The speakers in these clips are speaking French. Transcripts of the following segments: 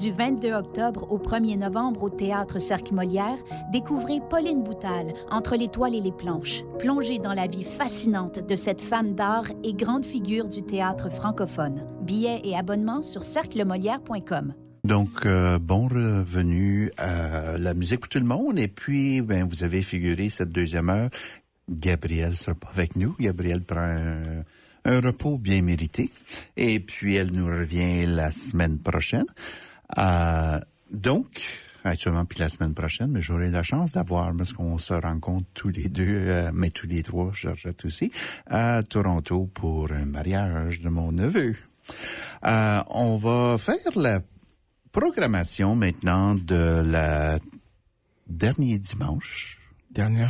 Du 22 octobre au 1er novembre au Théâtre Cercle Molière, découvrez Pauline Boutal, Entre l'étoile et les planches. Plongez dans la vie fascinante de cette femme d'art et grande figure du théâtre francophone. Billets et abonnements sur cerclemolière.com. Donc, bon revenu à la musique pour tout le monde. Et puis, vous avez figuré cette deuxième heure. Gabrielle sera pas avec nous. Gabrielle prend un repos bien mérité. Et puis, elle nous revient la semaine prochaine. Donc, actuellement, puis la semaine prochaine, mais j'aurai la chance d'avoir, parce qu'on se rencontre tous les deux, mais tous les trois, Georgette aussi, à Toronto pour un mariage de mon neveu. On va faire la programmation maintenant de la dernière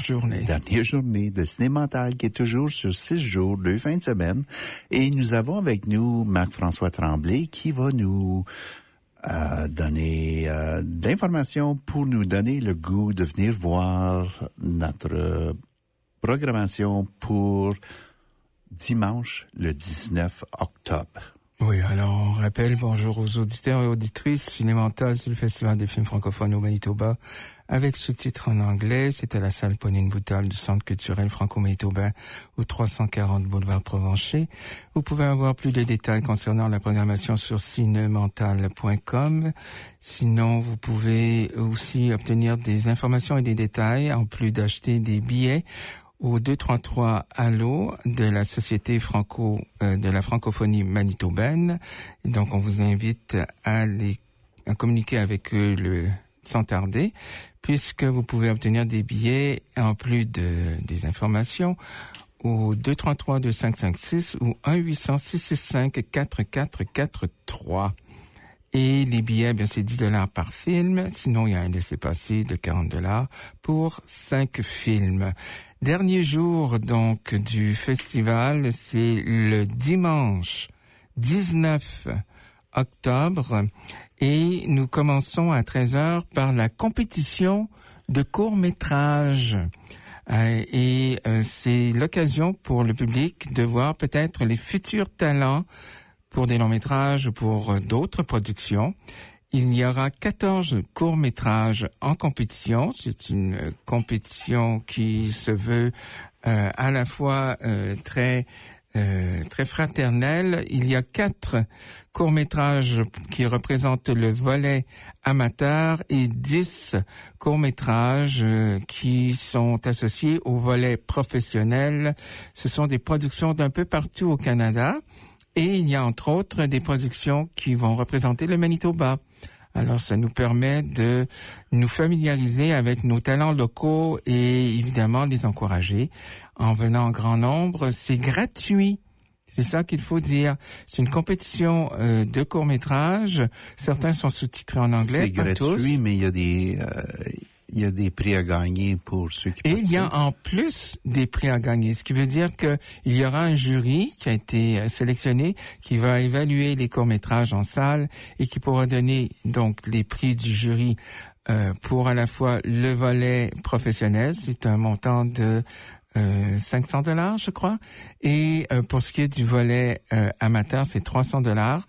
journée de Ciné-Mental qui est toujours sur 6 jours, 2 fins de semaine. Et nous avons avec nous Marc-François Tremblay qui va nous donner d'informations pour nous donner le goût de venir voir notre programmation pour dimanche le 19 octobre. Oui, alors on rappelle bonjour aux auditeurs et auditrices. Ciné-Mental, c'est le Festival des films francophones au Manitoba avec sous-titres en anglais. C'est à la salle Pauline Boutal du Centre culturel franco-manitobain au 340 boulevard Provencher. Vous pouvez avoir plus de détails concernant la programmation sur cinemental.com. Sinon, vous pouvez aussi obtenir des informations et des détails en plus d'acheter des billets au 233 Allo de la Société de la francophonie manitobaine. Et donc, on vous invite à communiquer avec eux sans tarder, puisque vous pouvez obtenir des billets en plus des informations au 233-2556 ou 1-800-665-4443. Et les billets, c'est $10 par film. Sinon, il y a un laissez-passer de $40 pour 5 films. Dernier jour, donc, du festival, c'est le dimanche 19 octobre. Et nous commençons à 13h par la compétition de court-métrage. C'est l'occasion pour le public de voir peut-être les futurs talents pour des longs-métrages ou pour d'autres productions. Il y aura 14 courts-métrages en compétition. C'est une compétition qui se veut à la fois très fraternelle. Il y a 4 courts-métrages qui représentent le volet amateur et 10 courts-métrages qui sont associés au volet professionnel. Ce sont des productions d'un peu partout au Canada. Et il y a entre autres des productions qui vont représenter le Manitoba. Alors, ça nous permet de nous familiariser avec nos talents locaux et évidemment les encourager en venant en grand nombre. C'est gratuit. C'est ça qu'il faut dire. C'est une compétition de courts-métrages. Certains sont sous-titrés en anglais, pas tous. C'est gratuit, mais il y a des prix à gagner pour ceux qui participent. Et il y a en plus des prix à gagner, ce qui veut dire que il y aura un jury qui a été sélectionné, qui va évaluer les courts-métrages en salle et qui pourra donner donc les prix du jury pour à la fois le volet professionnel, c'est un montant de $500, je crois, et pour ce qui est du volet amateur, c'est $300.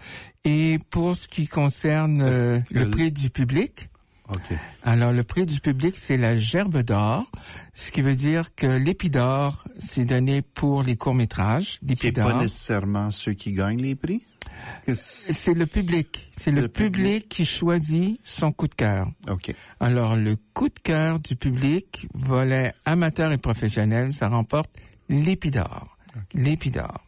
Et pour ce qui concerne le prix du public, Okay. Alors, le prix du public, c'est la Gerbe d'or, ce qui veut dire que l'épi d'or, c'est donné pour les courts-métrages. C'est pas nécessairement ceux qui gagnent les prix? C'est le public. C'est le public qui choisit son coup de cœur. Okay. Alors, le coup de cœur du public, volet amateur et professionnel, ça remporte l'épi d'or. Okay. L'épi d'or.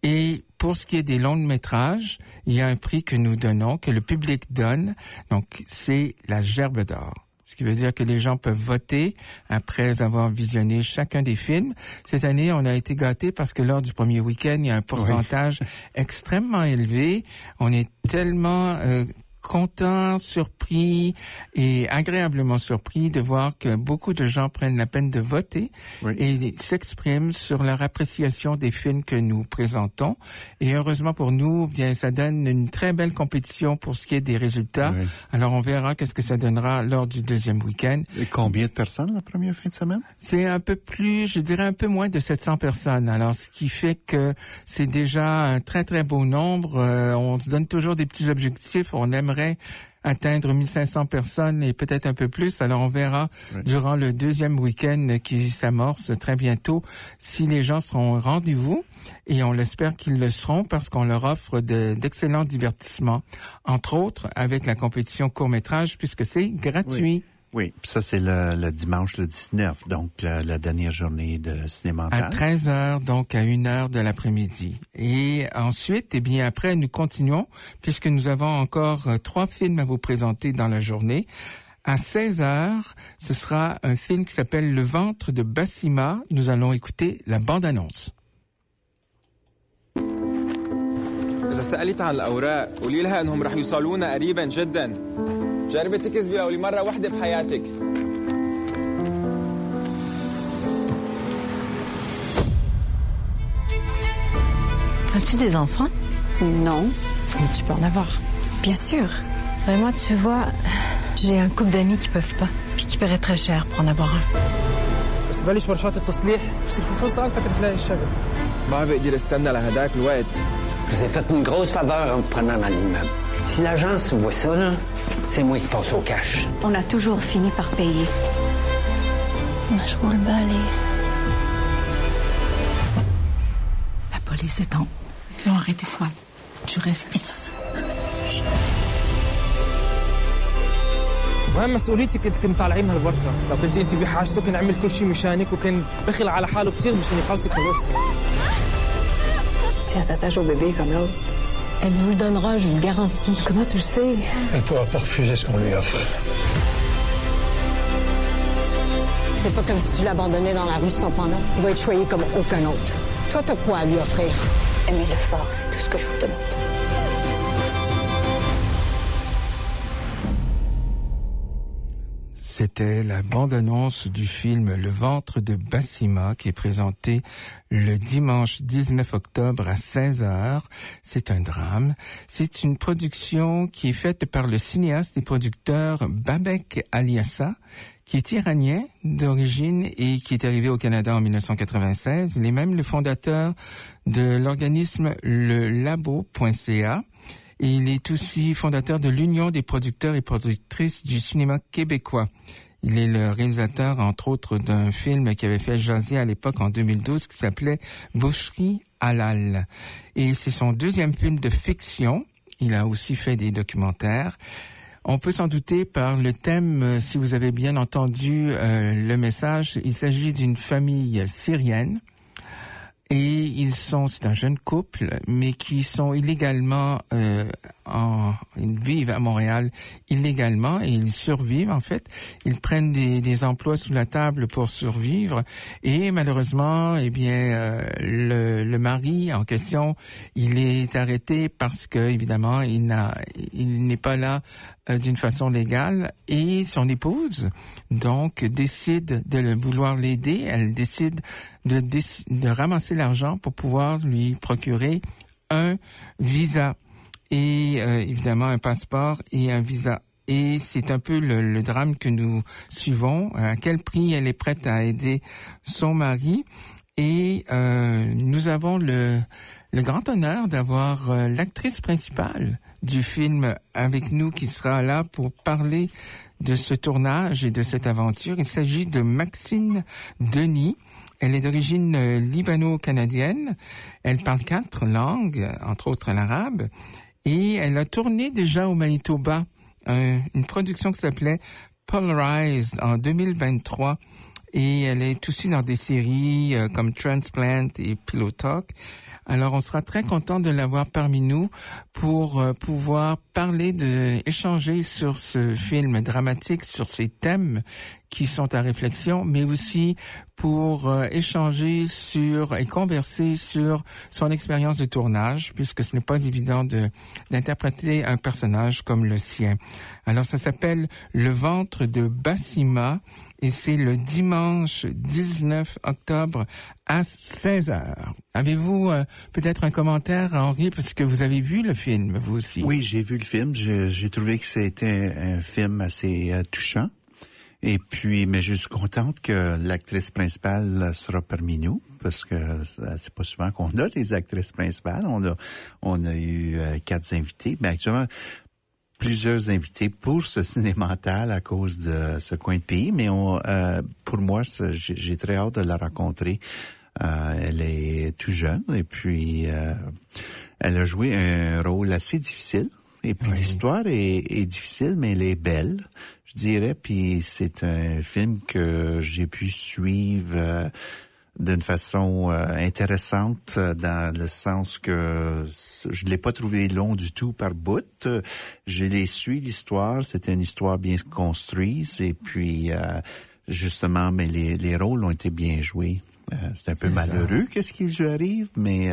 Et pour ce qui est des longs métrages, il y a un prix que nous donnons, que le public donne. Donc, c'est la Gerbe d'or. Ce qui veut dire que les gens peuvent voter après avoir visionné chacun des films. Cette année, on a été gâtés parce que lors du premier week-end, il y a un pourcentage extrêmement élevé. On est tellement content, surpris et agréablement surpris de voir que beaucoup de gens prennent la peine de voter et s'expriment sur leur appréciation des films que nous présentons. Et heureusement pour nous, bien, ça donne une très belle compétition pour ce qui est des résultats. Oui. Alors, on verra qu'est-ce que ça donnera lors du deuxième week-end. Et combien de personnes la première fin de semaine? C'est un peu plus, je dirais un peu moins de 700 personnes. Alors, ce qui fait que c'est déjà un très, très beau nombre. On se donne toujours des petits objectifs. On aimerait atteindre 1500 personnes et peut-être un peu plus. Alors on verra durant le deuxième week-end qui s'amorce très bientôt si les gens seront au rendez-vous. Et on l'espère qu'ils le seront parce qu'on leur offre d'excellents divertissements, entre autres avec la compétition court-métrage puisque c'est gratuit. Oui, ça c'est le dimanche le 19, donc la dernière journée de cinéma. À 13h, donc à 1h de l'après-midi. Et ensuite, après, nous continuons puisque nous avons encore 3 films à vous présenter dans la journée. À 16h, ce sera un film qui s'appelle Le ventre de Bassima. Nous allons écouter la bande-annonce. إذا سألت عن الأوراق قولي لها إنهم رح يوصلونا قريبا جدا. جربي تكذبي لو لمرة واحدة بحياتك. As-tu des enfants? Non. Mais tu peux en avoir. Bien sûr. Mais moi, tu vois, j'ai un couple d'amis qui peuvent pas, puis qui paieraient très cher pour en avoir un. بس بلش ورشات التصليح بصير في فرصة أكتر تلاقي الشغل. ما بقدر استنى لهداك الوقت. Je vous ai fait une grosse faveur en me prenant dans l'immeuble. Si l'agence voit ça, là, c'est moi qui passe au cash. On a toujours fini par payer. Je vois le balai. La police est en haut. Ils l'ont arrêté froid. Tu restes ici. وهم مسؤوليتي كنت طالعين من هالورطة. لو كنت أنت بحاجته كان عمل كل شيء مشانك وكان بخل على حاله كثير مشان يخلصك فلوس. Si elle s'attache au bébé comme l'autre, elle vous le donnera, je vous le garantis. Comment tu le sais? Elle ne pourra pas refuser ce qu'on lui offre. C'est pas comme si tu l'abandonnais dans la rue, ce enfant-là. Il va être choyé comme aucun autre. Toi, t'as quoi à lui offrir? Aimez-le fort, c'est tout ce que je vous demande. C'était la bande-annonce du film Le ventre de Bassima qui est présenté le dimanche 19 octobre à 16h. C'est un drame. C'est une production qui est faite par le cinéaste et producteur Babek Aliassa, qui est iranien d'origine et qui est arrivé au Canada en 1996. Il est même le fondateur de l'organisme le labo.ca. Et il est aussi fondateur de l'Union des producteurs et productrices du cinéma québécois. Il est le réalisateur, entre autres, d'un film qui avait fait jaser à l'époque en 2012 qui s'appelait Boucherie Halal. Et c'est son deuxième film de fiction. Il a aussi fait des documentaires. On peut s'en douter par le thème, si vous avez bien entendu le message, il s'agit d'une famille syrienne. Et c'est un jeune couple, mais qui sont illégalement, ils vivent à Montréal illégalement et ils survivent en fait. Ils prennent des emplois sous la table pour survivre et malheureusement, le mari en question, il est arrêté parce que évidemment il n'est pas là d'une façon légale et son épouse donc décide de vouloir l'aider. Elle décide de ramasser l'argent pour pouvoir lui procurer un visa et évidemment un passeport et un visa. Et c'est un peu le drame que nous suivons. À quel prix elle est prête à aider son mari. Et nous avons le grand honneur d'avoir l'actrice principale du film avec nous qui sera là pour parler de ce tournage et de cette aventure. Il s'agit de Maxine Denis. Elle est d'origine libano-canadienne. Elle parle 4 langues, entre autres l'arabe. Et elle a tourné déjà au Manitoba une production qui s'appelait Polarized en 2023. Et elle est aussi dans des séries comme Transplant et Pillow Talk. Alors, on sera très content de l'avoir parmi nous pour pouvoir échanger sur ce film dramatique, sur ces thèmes qui sont à réflexion, mais aussi pour échanger et converser sur son expérience de tournage, puisque ce n'est pas évident d'interpréter un personnage comme le sien. Alors, ça s'appelle Le ventre de Bassima et c'est le dimanche 19 octobre à 16h. Avez-vous peut-être un commentaire, Henri, parce que vous avez vu le film, vous aussi? Oui, j'ai vu le film. J'ai trouvé que c'était un film assez touchant. Et puis, mais je suis contente que l'actrice principale sera parmi nous, parce que c'est pas souvent qu'on a des actrices principales. On a eu 4 invités, mais actuellement, plusieurs invités pour ce ciné-mental à cause de ce coin de pays, mais pour moi, j'ai très hâte de la rencontrer. Elle est tout jeune et puis elle a joué un rôle assez difficile. Et puis l'histoire est difficile, mais elle est belle, je dirais. Puis c'est un film que j'ai pu suivre d'une façon intéressante, dans le sens que je l'ai pas trouvé long du tout par bout. Je l'ai su l'histoire, c'était une histoire bien construite. Et puis justement, mais les rôles ont été bien joués. C'est un peu malheureux qu'est-ce qui lui arrive, mais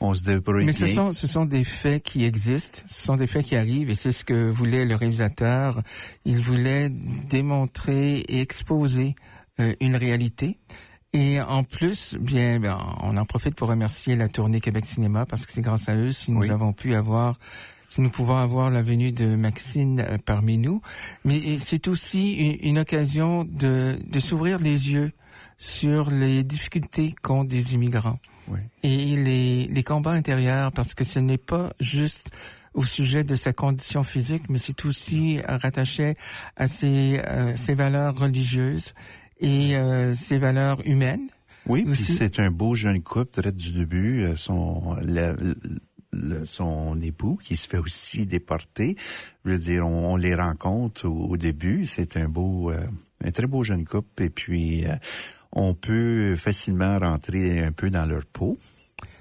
on se débrouille bien. Mais ce sont des faits qui existent, ce sont des faits qui arrivent, et c'est ce que voulait le réalisateur. Il voulait démontrer et exposer une réalité. Et en plus, on en profite pour remercier la tournée Québec Cinéma, parce que c'est grâce à eux si nous pouvons avoir la venue de Maxine parmi nous. Mais c'est aussi une occasion de s'ouvrir les yeux sur les difficultés qu'ont des immigrants. Oui. Et les combats intérieurs, parce que ce n'est pas juste au sujet de sa condition physique, mais c'est aussi rattaché à ses valeurs religieuses et ses valeurs humaines. Oui, puis c'est un beau jeune couple, direct du début, son époux qui se fait aussi déporter. Je veux dire, on les rencontre au début, c'est un très beau jeune couple, et puis on peut facilement rentrer un peu dans leur peau.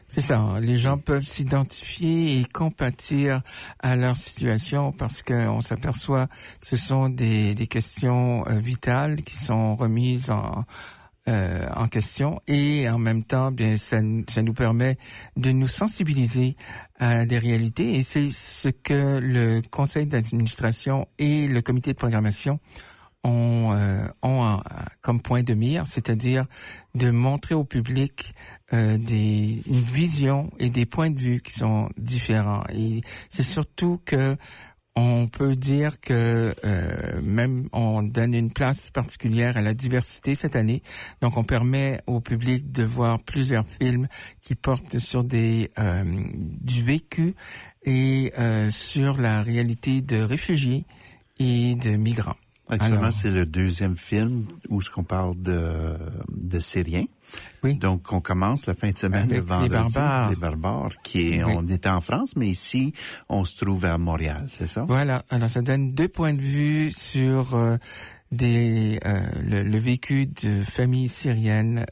C'est ça, les gens peuvent s'identifier et compatir à leur situation, parce qu'on s'aperçoit que ce sont des questions vitales qui sont remises en question, et en même temps, ça nous permet de nous sensibiliser à des réalités, et c'est ce que le conseil d'administration et le comité de programmation ont comme point de mire, c'est-à-dire de montrer au public une vision et des points de vue qui sont différents. Et c'est surtout que on peut dire que même on donne une place particulière à la diversité cette année. Donc on permet au public de voir plusieurs films qui portent sur du vécu et sur la réalité de réfugiés et de migrants. Actuellement, c'est le deuxième film où ce qu'on parle de Syriens. Oui. Donc, on commence la fin de semaine, avec le vendredi. Les Barbares, on était en France, mais ici, on se trouve à Montréal, c'est ça? Voilà. Alors, ça donne 2 points de vue sur le vécu de familles syriennes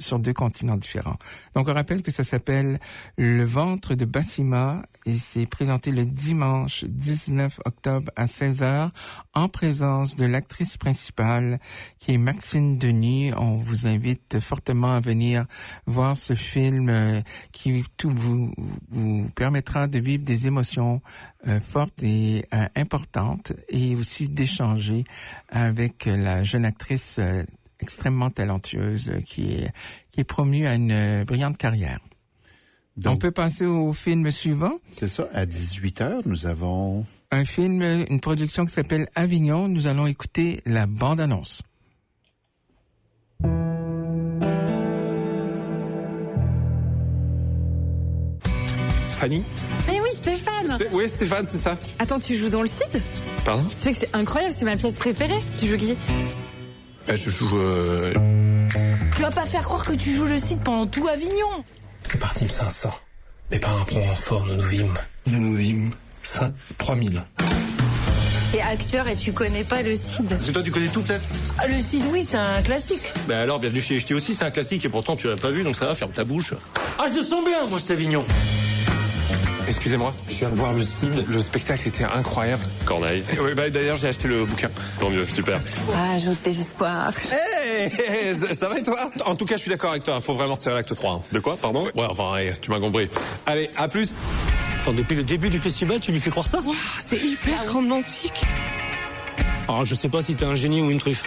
sur 2 continents différents. Donc, on rappelle que ça s'appelle Le ventre de Bassima, et c'est présenté le dimanche 19 octobre à 16h en présence de l'actrice principale qui est Maxine Denis. On vous invite fortement à venir voir ce film qui vous permettra de vivre des émotions fortes et importantes, et aussi d'échanger avec la jeune actrice extrêmement talentueuse qui est promue à une brillante carrière. Donc, on peut passer au film suivant. C'est ça, à 18h, nous avons un film, une production qui s'appelle Avignon. Nous allons écouter la bande-annonce. Fanny? Mais oui, Stéphane! Oui, Stéphane, c'est ça. Attends, tu joues dans le Cid? Pardon? Tu sais que c'est incroyable, c'est ma pièce préférée. Tu joues qui? Je joue... Tu vas pas faire croire que tu joues le Cid pendant tout Avignon. C'est parti, 500. Mes parents prennent en fort, nous vîmes. 3000. T'es acteur et tu connais pas le Cid. Parce que toi, tu connais tout, peut-être? Le Cid, oui, c'est un classique. Ben alors, bienvenue chez HT aussi, c'est un classique, et pourtant, tu l'as pas vu, donc ça va, ferme ta bouche. Ah, je le sens bien, moi, cet Avignon. Excusez-moi, je viens de voir le Cid. Le spectacle était incroyable. Corneille. Oui, d'ailleurs, j'ai acheté le bouquin. Tant mieux, super. Ah, j'ai de désespoir. Hey, ça va et toi? En tout cas, je suis d'accord avec toi, faut vraiment se faire l'acte 3. Hein. De quoi, pardon? Ouais, enfin, tu m'as compris. Allez, à plus. Attends, depuis le début du festival, tu lui fais croire ça? Wow, c'est hyper romantique. Alors, je sais pas si t'es un génie ou une truffe.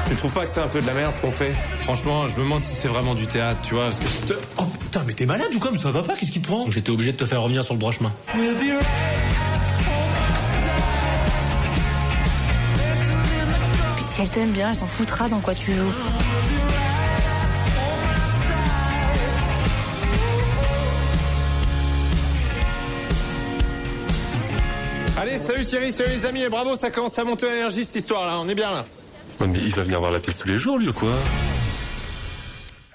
Tu trouves pas que c'est un peu de la merde ce qu'on fait? Franchement, je me demande si c'est vraiment du théâtre, tu vois, parce que... Oh putain, mais t'es malade ou quoi? Mais ça va pas, qu'est-ce qui te prend? J'étais obligé de te faire revenir sur le droit chemin. Si elle t'aime bien, elle s'en foutra dans quoi tu joues. Allez, salut Thierry, salut les amis, et bravo, ça commence à monter l'énergie cette histoire-là, on est bien là. Ouais, mais il va venir voir la pièce tous les jours, lui, ou quoi?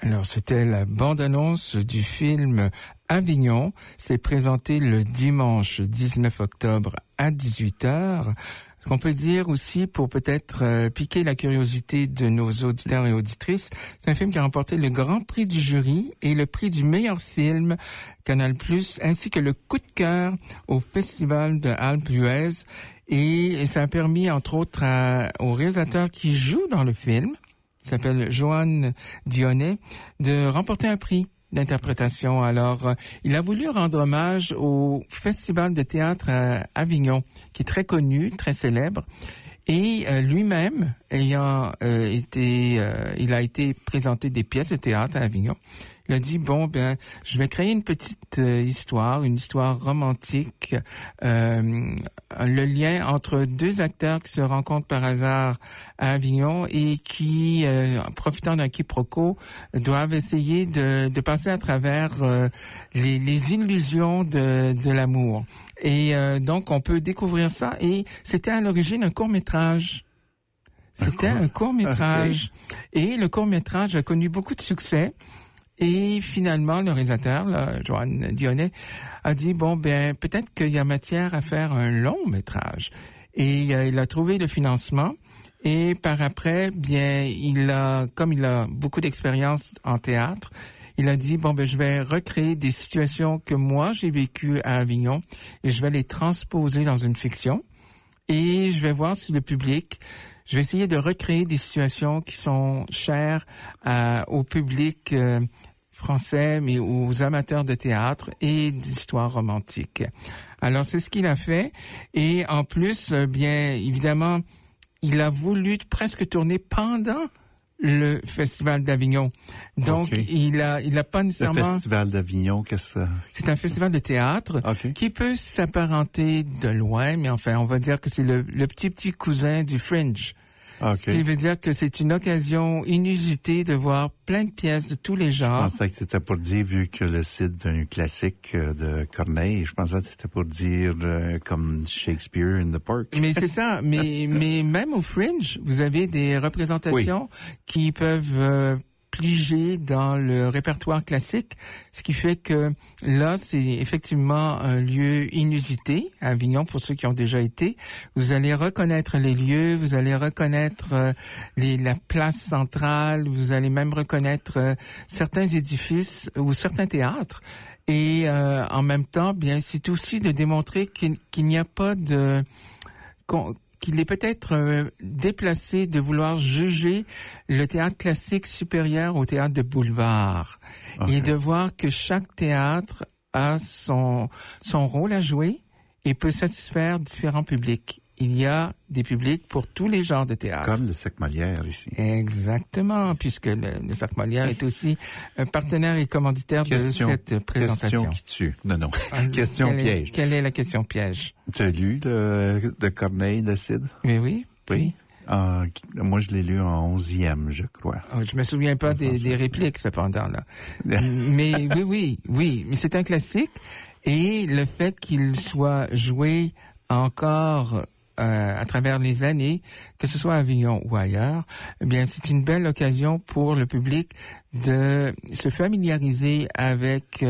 Alors, c'était la bande-annonce du film Avignon. C'est présenté le dimanche 19 octobre à 18h. Ce qu'on peut dire aussi, pour peut-être piquer la curiosité de nos auditeurs et auditrices, c'est un film qui a remporté le Grand Prix du jury et le prix du meilleur film Canal+, ainsi que le coup de cœur au Festival de Alpe d'Huez. Et ça a permis, entre autres, au réalisateur qui joue dans le film, qui s'appelle Johan Dionnet, de remporter un prix d'interprétation. Alors, il a voulu rendre hommage au Festival de théâtre à Avignon, qui est très connu, très célèbre. Et lui-même, il a été présenté des pièces de théâtre à Avignon. Il a dit, bon, ben, je vais créer une petite histoire, une histoire romantique, le lien entre deux acteurs qui se rencontrent par hasard à Avignon et qui, profitant d'un quiproquo, doivent essayer de passer à travers les illusions de l'amour. Et donc, on peut découvrir ça. Et c'était à l'origine un court-métrage. C'était un court-métrage. Okay. Et le court-métrage a connu beaucoup de succès. Et finalement, le réalisateur, là, Johan Dionnet, a dit, bon, ben, peut-être qu'il y a matière à faire un long-métrage. Et il a trouvé le financement. Et par après, bien, comme il a beaucoup d'expérience en théâtre, il a dit, bon, ben, je vais recréer des situations que moi, j'ai vécues à Avignon et je vais les transposer dans une fiction. Et je vais voir si le public, je vais essayer de recréer des situations qui sont chères au public français, mais aux amateurs de théâtre et d'histoire romantique. Alors, c'est ce qu'il a fait. Et en plus, bien, évidemment, il a voulu presque tourner pendant le Festival d'Avignon. Donc, il a pas nécessairement... Le Festival d'Avignon, qu'est-ce que ça... C'est un festival de théâtre qui peut s'apparenter de loin, mais enfin, on va dire que c'est le petit cousin du Fringe. Ce qui veut dire que c'est une occasion inusitée de voir plein de pièces de tous les genres. Je pensais que c'était pour dire, vu que le site d'un classique de Corneille, je pensais que c'était pour dire comme Shakespeare in the Park. Mais c'est ça. Mais même au Fringe, vous avez des représentations qui peuvent pliger dans le répertoire classique, ce qui fait que là, c'est effectivement un lieu inusité à Avignon pour ceux qui ont déjà été. Vous allez reconnaître les lieux, vous allez reconnaître la place centrale, vous allez même reconnaître certains édifices ou certains théâtres. Et en même temps, bien, c'est aussi de démontrer qu'il n'y a pas qu'il est peut-être déplacé de vouloir juger le théâtre classique supérieur au théâtre de boulevard. Et de voir que chaque théâtre a son rôle à jouer et peut satisfaire différents publics. Il y a des publics pour tous les genres de théâtre. Comme le Cercle Molière ici. Exactement, puisque le Cercle Molière est aussi un partenaire et commanditaire de cette présentation. Question qui tue. Non. Question piège. Quelle est la question piège? Tu as lu de Corneille, de Cid? Mais oui. Moi, je l'ai lu en 11e, je crois. Je me souviens pas des répliques, cependant, là. Mais oui. Mais c'est un classique. Et le fait qu'il soit joué encore à travers les années, que ce soit à Avignon ou ailleurs, eh bien, c'est une belle occasion pour le public de se familiariser avec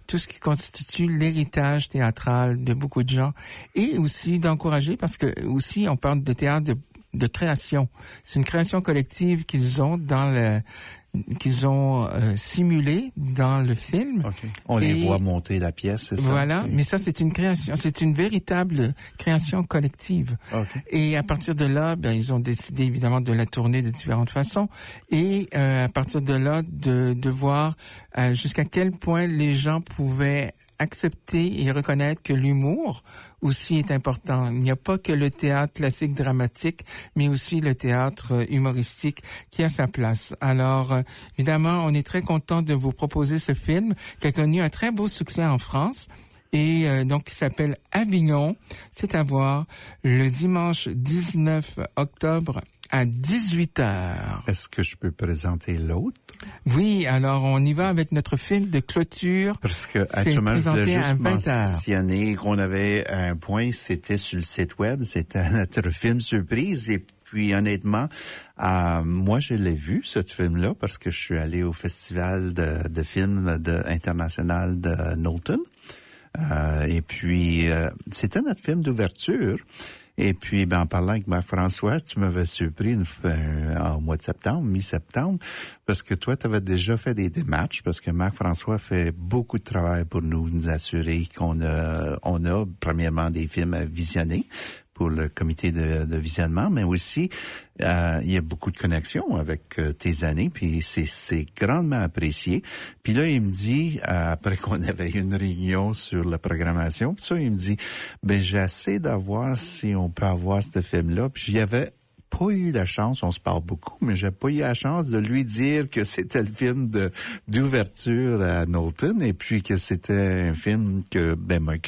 tout ce qui constitue l'héritage théâtral de beaucoup de gens et aussi d'encourager, parce que aussi on parle de théâtre de création. C'est une création collective qu'ils ont simulé dans le film. On les voit monter la pièce, c'est ça? Voilà, mais ça, c'est une création, c'est une véritable création collective. Et à partir de là, ben, ils ont décidé évidemment de la tourner de différentes façons. Et à partir de là, de voir jusqu'à quel point les gens pouvaient accepter et reconnaître que l'humour aussi est important. Il n'y a pas que le théâtre classique dramatique, mais aussi le théâtre humoristique qui a sa place. Alors, évidemment, on est très content de vous proposer ce film qui a connu un très beau succès en France. Et donc, qui s'appelle Avignon. C'est à voir le dimanche 19 octobre à 18h. Est-ce que je peux présenter l'autre? Oui, alors on y va avec notre film de clôture. Parce que actuellement, je voulais juste mentionner qu'on avait un point, c'était sur le site web, c'était notre film surprise. Et puis honnêtement, moi je l'ai vu, ce film-là, parce que je suis allé au festival de films international de Knowlton. Et puis, c'était notre film d'ouverture. Et puis, en parlant avec Marc-François, tu m'avais surpris au mois de septembre, mi-septembre, parce que toi, tu avais déjà fait des démarches, parce que Marc-François fait beaucoup de travail pour nous assurer qu'on a premièrement des films à visionner pour le comité de visionnement, mais aussi il y a beaucoup de connexions avec tes années, puis c'est grandement apprécié. Puis là, il me dit, après qu'on avait eu une réunion sur la programmation, puis ça, il me dit, j'essaie d'avoir si on peut avoir ce film-là. Puis j'y avais pas eu la chance, on se parle beaucoup, mais j'ai pas eu la chance de lui dire que c'était le film d'ouverture à Knowlton et puis que c'était un film que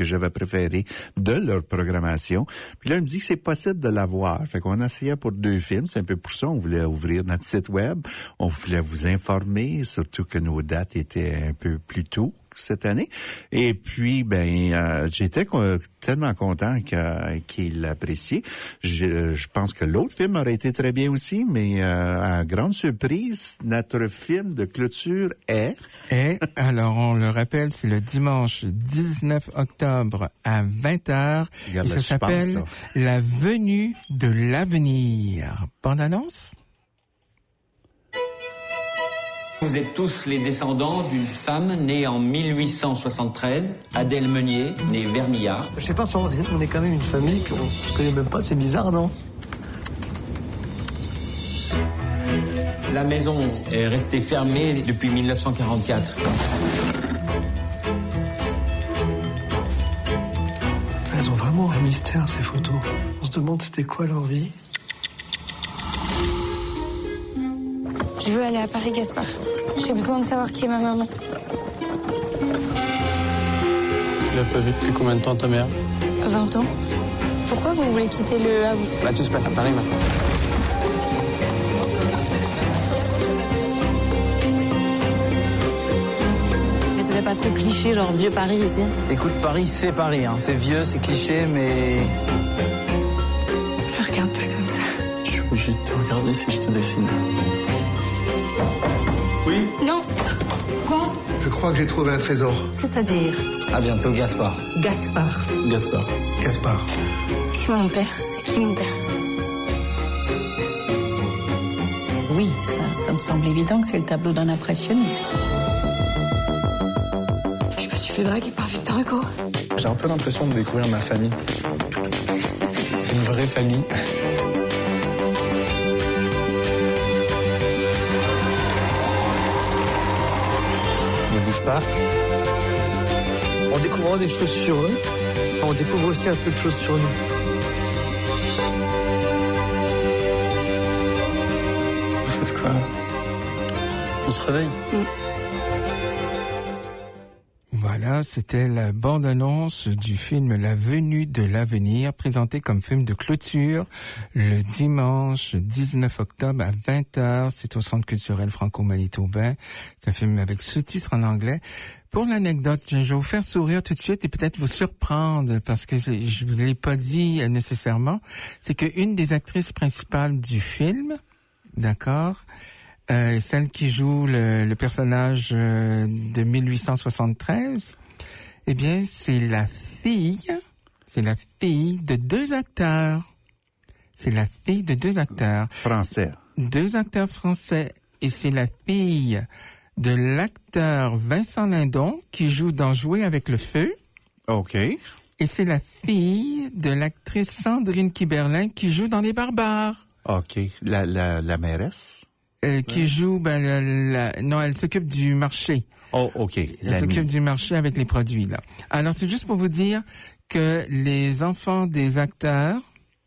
j'avais préféré de leur programmation. Puis là, il me dit que c'est possible de l'avoir. Fait qu'on essayait pour 2 films. C'est un peu pour ça. On voulait ouvrir notre site web. On voulait vous informer, surtout que nos dates étaient un peu plus tôt cette année. Et puis, j'étais tellement content qu'il l'appréciait. Je pense que l'autre film aurait été très bien aussi, mais à grande surprise, notre film de clôture est... Alors, on le rappelle, c'est le dimanche 19 octobre à 20h. Et ça s'appelle La venue de l'avenir. Bonne annonce? Vous êtes tous les descendants d'une femme née en 1873, Adèle Meunier, née Vermillard. Je sais pas, on est quand même une famille qu'on se connaît même pas, c'est bizarre, non? La maison est restée fermée depuis 1944. Elles ont vraiment un mystère, ces photos. On se demande c'était quoi leur vie. Je veux aller à Paris, Gaspard. J'ai besoin de savoir qui est ma maman. Tu l'as pas vue depuis combien de temps, ta mère? 20 ans. Pourquoi vous voulez quitter le Havre? Tout se passe à Paris maintenant. Mais ça fait pas trop cliché, genre vieux Paris ici? Écoute, Paris, c'est Paris. C'est vieux, c'est cliché, mais... Je regarde pas comme ça. Je suis obligé de te regarder si je te dessine. Oui? Non. Quoi? Je crois que j'ai trouvé un trésor. C'est-à-dire? À bientôt, Gaspard. Gaspard. Gaspard. C'est mon père. C'est qui mon père? Oui, ça me semble évident que c'est le tableau d'un impressionniste. Je me suis fait draguer par Victor Hugo. J'ai un peu l'impression de découvrir ma famille. Une vraie famille. Ne bouge pas. En découvrant des choses sur eux, on découvre aussi un peu de choses sur nous. Vous faites quoi? On se réveille? Voilà, c'était la bande-annonce du film La venue de l'avenir, présenté comme film de clôture le dimanche 19 octobre à 20h. C'est au Centre culturel franco-manitobain. C'est un film avec sous-titres en anglais. Pour l'anecdote, je vais vous faire sourire tout de suite et peut-être vous surprendre parce que je vous l'ai pas dit nécessairement. C'est qu'une des actrices principales du film, d'accord, celle qui joue le personnage de 1873, eh bien, c'est la fille de 2 acteurs. C'est la fille de 2 acteurs. Français. 2 acteurs français. Et c'est la fille de l'acteur Vincent Lindon qui joue dans Jouer avec le feu. OK. Et c'est la fille de l'actrice Sandrine Kiberlin qui joue dans Les Barbares. OK. La mairesse? Qui joue, non, elle s'occupe du marché. Oh, OK. Elle s'occupe du marché avec les produits, là. Alors, c'est juste pour vous dire que les enfants des acteurs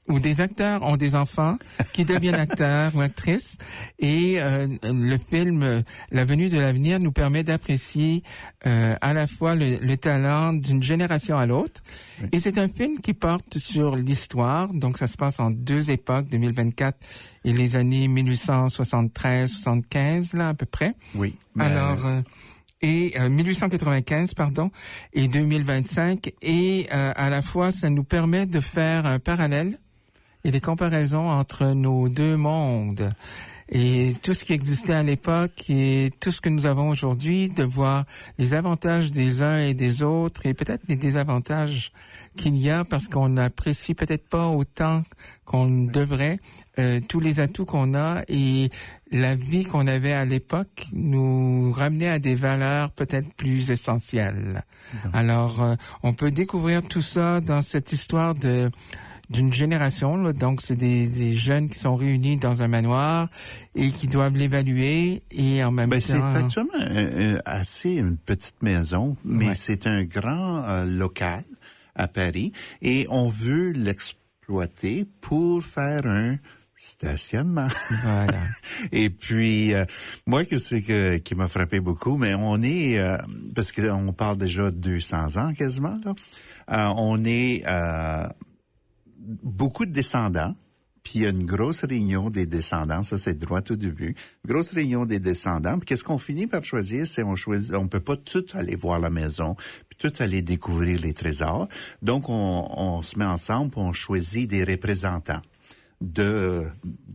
où des acteurs ont des enfants qui deviennent acteurs ou actrices. Et le film La Venue de l'avenir nous permet d'apprécier à la fois le talent d'une génération à l'autre. Oui. Et c'est un film qui porte sur l'histoire. Donc, ça se passe en deux époques, 2024 et les années 1873-75, là, à peu près. Oui. Alors... 1895, pardon, et 2025. Et à la fois, ça nous permet de faire un parallèle et des comparaisons entre nos deux mondes. Et tout ce qui existait à l'époque et tout ce que nous avons aujourd'hui, de voir les avantages des uns et des autres et peut-être les désavantages qu'il y a parce qu'on n'apprécie peut-être pas autant qu'on devrait tous les atouts qu'on a et la vie qu'on avait à l'époque nous ramenait à des valeurs peut-être plus essentielles. Alors, on peut découvrir tout ça dans cette histoire d'une génération, là. Donc c'est des jeunes qui sont réunis dans un manoir et qui doivent l'évaluer et en même temps... C'est actuellement une petite maison, mais c'est un grand local à Paris et on veut l'exploiter pour faire un stationnement. Voilà. Et puis, moi, qui m'a frappé beaucoup, mais on est, parce qu'on parle déjà de 200 ans quasiment, là, on est... beaucoup de descendants, puis il y a une grosse réunion des descendants, ça c'est droit au début, grosse réunion des descendants, puis qu'est-ce qu'on finit par choisir, c'est on peut pas tout aller voir la maison, puis tout aller découvrir les trésors, donc on se met ensemble, puis on choisit des représentants de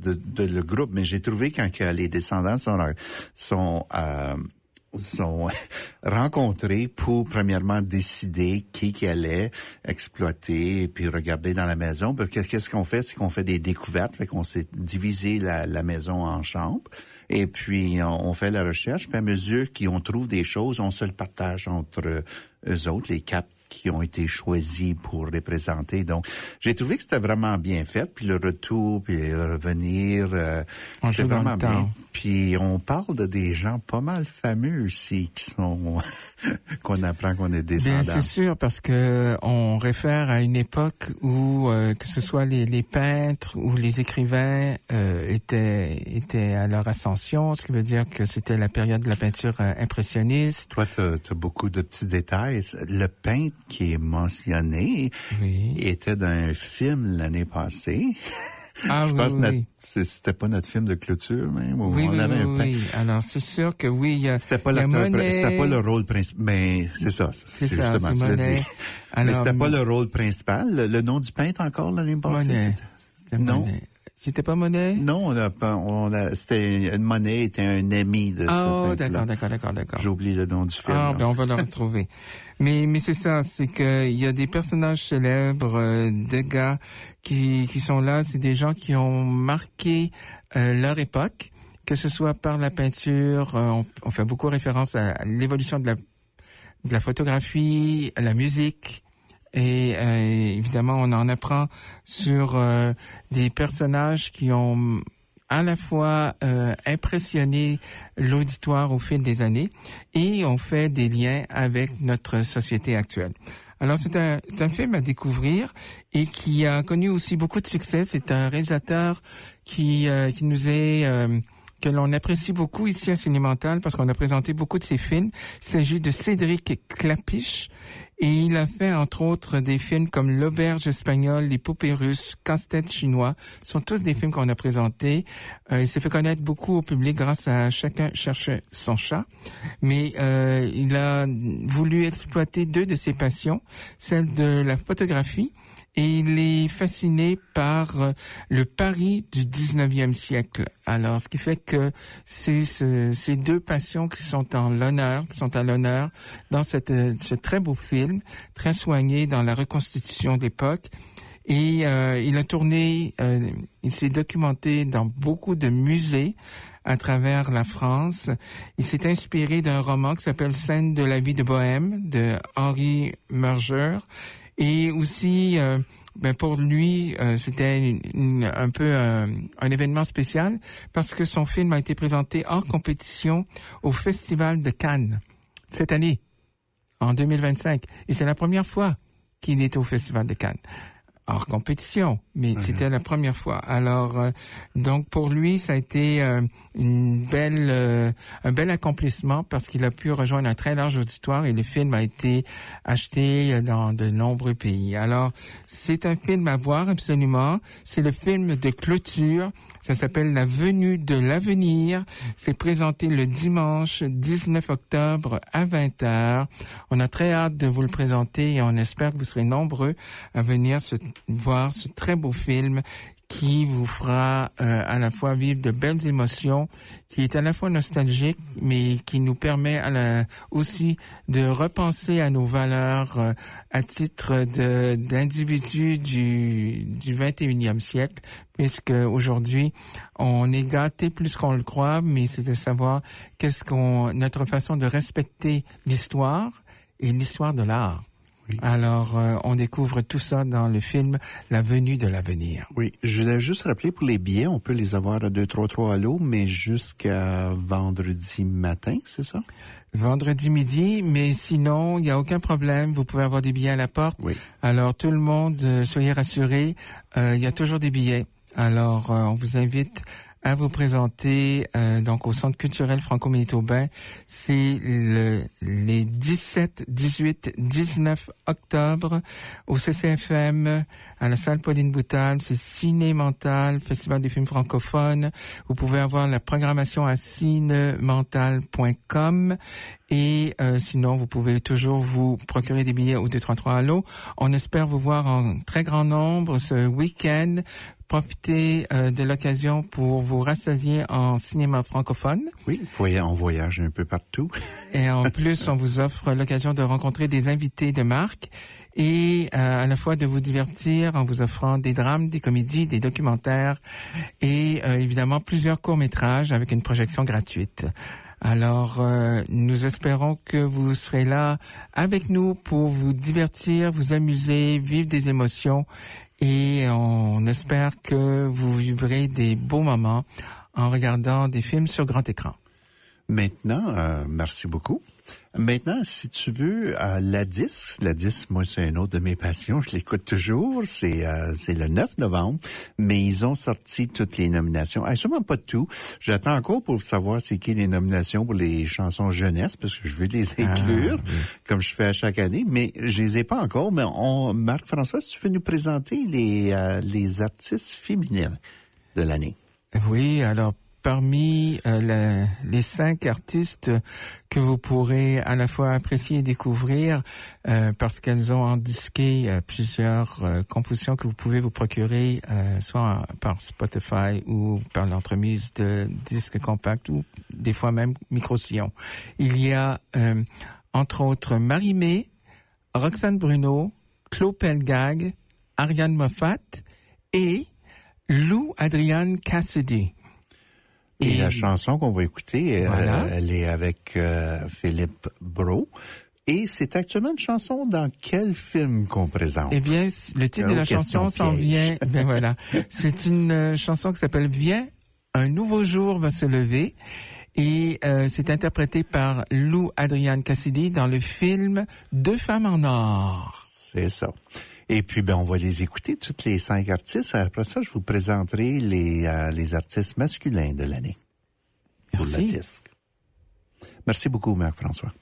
le groupe, mais j'ai trouvé quand les descendants sont rencontrés pour premièrement décider qui allait exploiter et puis regarder dans la maison. Parce que qu'est-ce qu'on fait, c'est qu'on fait des découvertes, fait qu'on s'est divisé la maison en chambres et puis on fait la recherche. Puis à mesure qu'on trouve des choses, on se le partage entre eux autres, les 4 qui ont été choisis pour représenter. Donc, j'ai trouvé que c'était vraiment bien fait. Puis le retour, puis le revenir, c'est vraiment bien. Puis on parle de des gens pas mal fameux aussi qui sont qu'on apprend qu'on est descendants. Bien, c'est sûr, parce que on réfère à une époque où que ce soit les peintres ou les écrivains étaient à leur ascension, ce qui veut dire que c'était la période de la peinture impressionniste. Toi, t'as beaucoup de petits détails. Le peintre qui est mentionné était dans un film l'année passée. Ah, je pense que c'était pas notre film de clôture même. Où on avait un peintre. Alors c'est sûr que c'était pas le rôle principal, mais c'est ça. C'est justement tu l'as dit. Alors, mais c'était pas le rôle principal. Le nom du peintre encore l'année passée. C'était Monet. C'était pas Monet? Non, Monet était un ami de ce peintre. D'accord. J'ai oublié le nom du film. Ben on va le retrouver. Mais c'est ça, c'est que il y a des personnages célèbres, des gars qui sont là, c'est des gens qui ont marqué leur époque, que ce soit par la peinture, on fait beaucoup référence à l'évolution de la photographie, à la musique. Et évidemment, on en apprend sur des personnages qui ont à la fois impressionné l'auditoire au fil des années et on fait des liens avec notre société actuelle. Alors, c'est un film à découvrir et qui a connu aussi beaucoup de succès. C'est un réalisateur qui nous est... que l'on apprécie beaucoup ici à Cinémental parce qu'on a présenté beaucoup de ses films. Il s'agit de Cédric Klapisch et il a fait entre autres des films comme L'Auberge espagnole, Les poupées russes, Casse-tête chinois. Ce sont tous des films qu'on a présentés. Il s'est fait connaître beaucoup au public grâce à Chacun cherchait son chat. Mais il a voulu exploiter 2 de ses passions, celle de la photographie. Et il est fasciné par le Paris du 19e siècle. Alors, ce qui fait que c'est ces 2 passions qui sont à l'honneur dans ce très beau film, très soigné dans la reconstitution d'époque. Et il a tourné, il s'est documenté dans beaucoup de musées à travers la France. Il s'est inspiré d'un roman qui s'appelle Scènes de la vie de Bohème de Henri Murger. Et aussi, pour lui, c'était un peu un événement spécial parce que son film a été présenté hors compétition au Festival de Cannes cette année, en 2025. Et c'est la première fois qu'il est au Festival de Cannes. hors compétition, mais c'était la première fois. Alors, donc pour lui, ça a été un bel accomplissement parce qu'il a pu rejoindre un très large auditoire et le film a été acheté dans de nombreux pays. Alors, c'est un film à voir absolument. C'est le film de clôture. Ça s'appelle La Venue de l'avenir. C'est présenté le dimanche 19 octobre à 20h. On a très hâte de vous le présenter et on espère que vous serez nombreux à venir voir ce très beau film qui vous fera à la fois vivre de belles émotions, qui est à la fois nostalgique, mais qui nous permet aussi de repenser à nos valeurs à titre d'individus du 21e siècle, puisque aujourd'hui, on est gâté plus qu'on le croit, mais c'est de savoir notre façon de respecter l'histoire et l'histoire de l'art. Oui. Alors, on découvre tout ça dans le film La Venue de l'avenir. Oui, je voulais juste rappeler pour les billets, on peut les avoir à 233 à l'eau, mais jusqu'à vendredi matin, c'est ça? Vendredi midi, mais sinon, il n'y a aucun problème. Vous pouvez avoir des billets à la porte. Oui. Alors, tout le monde, soyez rassurés, il y a toujours des billets. Alors, on vous invite à vous présenter donc au Centre culturel franco-manitobain. C'est les 17, 18, 19 octobre au CCFM, à la salle Pauline Boutal. C'est Ciné-Mental, Festival des films francophones. Vous pouvez avoir la programmation à cinemental.com. Et sinon, vous pouvez toujours vous procurer des billets au 233 à l'eau. On espère vous voir en très grand nombre ce week-end. Profitez de l'occasion pour vous rassasier en cinéma francophone. Oui, on voyage un peu partout. Et en plus, on vous offre l'occasion de rencontrer des invités de marque et à la fois de vous divertir en vous offrant des drames, des comédies, des documentaires et évidemment plusieurs courts-métrages avec une projection gratuite. Alors, nous espérons que vous serez là avec nous pour vous divertir, vous amuser, vivre des émotions et on espère que vous vivrez des beaux moments en regardant des films sur grand écran. Maintenant, merci beaucoup. Maintenant, si tu veux, la disque, moi, c'est un autre de mes passions, je l'écoute toujours, c'est le 9 novembre, mais ils ont sorti toutes les nominations. Sûrement pas tout. J'attends encore pour savoir c'est qui les nominations pour les chansons jeunesse, parce que je veux les inclure, comme je fais à chaque année, mais je les ai pas encore. Mais Marc-François, si tu veux nous présenter les artistes féminines de l'année. Oui, alors, parmi les 5 artistes que vous pourrez à la fois apprécier et découvrir parce qu'elles ont endisqué plusieurs compositions que vous pouvez vous procurer soit par Spotify ou par l'entremise de disques compacts ou des fois même micro-sillons. Il y a entre autres Marie-Mé, Roxane Bruno, Claude Pelgag, Ariane Moffat et Lou Adrienne Cassidy. Et la chanson qu'on va écouter, voilà. Elle est avec Philippe Brault. Et c'est actuellement une chanson dans quel film qu'on présente? Eh bien, le titre de la chanson s'en vient... Ben voilà. C'est une chanson qui s'appelle « Viens, un nouveau jour va se lever ». Et c'est interprété par Lou Adrienne Cassidy dans le film « Deux femmes en or ». C'est ça. Et puis, on va les écouter, toutes les 5 artistes. Après ça, je vous présenterai les artistes masculins de l'année. Pour le disque. Merci beaucoup, Marc-François.